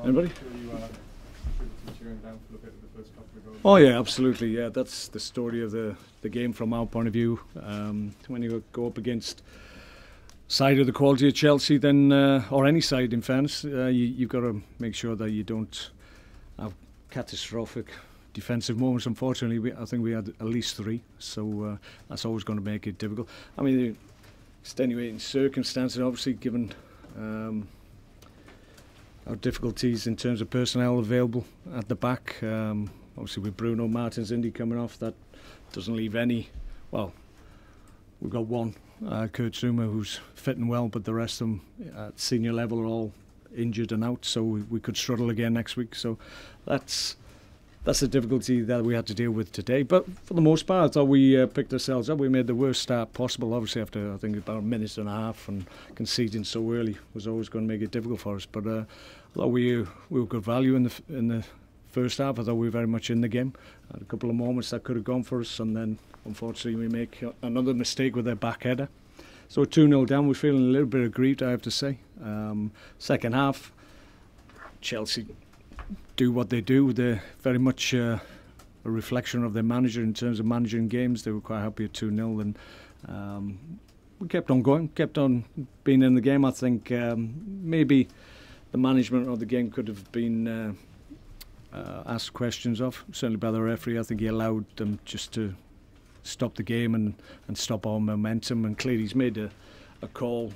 Anybody? Oh yeah, absolutely. Yeah, that's the story of the game from our point of view. When you go up against side of the quality of Chelsea, then or any side, in fairness, you've got to make sure that you don't have catastrophic defensive moments. Unfortunately, I think we had at least 3, so that's always going to make it difficult. I mean, extenuating circumstances, obviously, given our difficulties in terms of personnel available at the back. Obviously, with Bruno Martins Indy coming off, that doesn't leave any. Well, we've got one, Kurt Zouma, who's fitting well, but the rest of them at senior level are all injured and out, so we could struggle again next week. So that's the difficulty that we had to deal with today. But for the most part, I thought we picked ourselves up. We made the worst start possible, obviously, after I think about a minute and a half, and conceding so early was always going to make it difficult for us. But I thought we were good value in the first half. I thought we were very much in the game. Had a couple of moments that could have gone for us, and then unfortunately we make another mistake with their back header. So 2-0 down, we're feeling a little bit aggrieved, I have to say. Second half, Chelsea do what they do. They're very much a reflection of their manager in terms of managing games. They were quite happy at 2-0, and we kept on going, kept on being in the game. I think maybe the management of the game could have been asked questions of, certainly by the referee. I think he allowed them just to stop the game and stop our momentum, and clearly he's made a call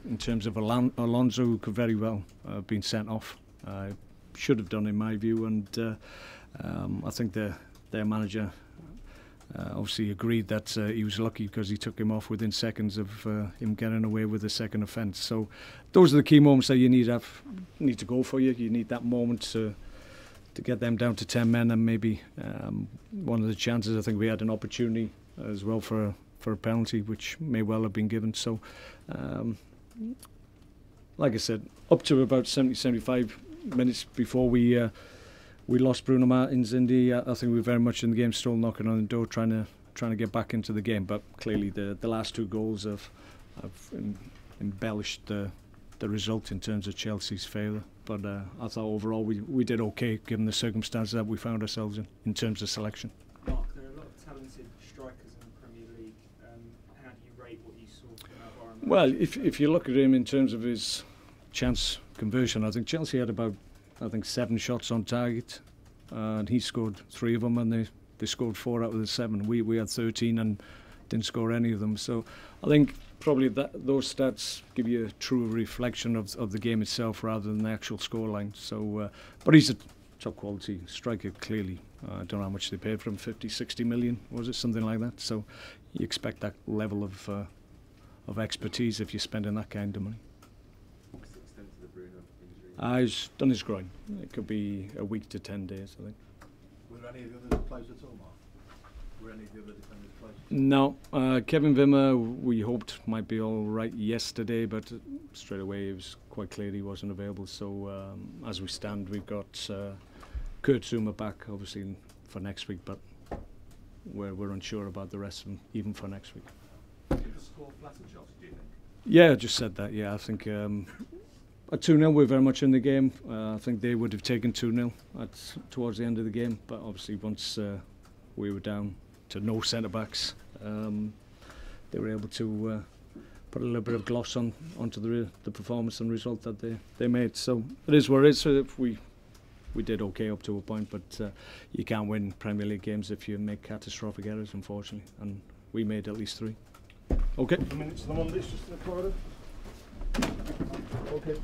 in terms of Alonso, who could very well have been sent off. Should have done, in my view, and I think their manager obviously agreed that he was lucky because he took him off within seconds of him getting away with the second offence. So those are the key moments that you need to go for. You need that moment to get them down to 10 men, and maybe one of the chances, I think we had an opportunity as well for a penalty, which may well have been given. So like I said, up to about 70-75 minutes before we lost Bruno Martins Indy, I think we were very much in the game, still knocking on the door, trying to get back into the game. But clearly the last 2 goals have embellished the result in terms of Chelsea's failure. But I thought overall we did okay given the circumstances that we found ourselves in terms of selection. Mark, there are a lot of talented strikers in the Premier League. How do you rate what you saw from Alvaro? Well, if you look at him in terms of his chance conversion, I think Chelsea had about 7 shots on target, and he scored 3 of them, and they scored 4 out of the 7. We had 13 and didn't score any of them. So I think probably those stats give you a true reflection of the game itself rather than the actual scoreline. So, but he's a top quality striker, clearly. I don't know how much they paid for him, 50-60 million, was it, something like that? So you expect that level of expertise if you're spending that kind of money. What's the extent of the Bruno injury? He's done his groin. It could be a week to 10 days, I think. Were there any of the other players at all, Mark? Were any of the other defenders players? No, Kevin Wimmer we hoped might be all right yesterday, but straight away it was quite clear he wasn't available. So as we stand, we've got Kurt Zouma back, obviously, for next week, but we're unsure about the rest of them, even for next week. Did the score flatter Chelsea, do you think? Yeah, I just said that. Yeah, I think at 2-0 we're very much in the game. I think they would have taken 2-0 towards the end of the game, but obviously once we were down to no centre backs, they were able to put a little bit of gloss onto the performance and result that they made. So it is what it is. So if we did okay up to a point, but you can't win Premier League games if you make catastrophic errors, unfortunately, and we made at least 3. Okay. A minute to the Mondays, just in the corridor. Okay.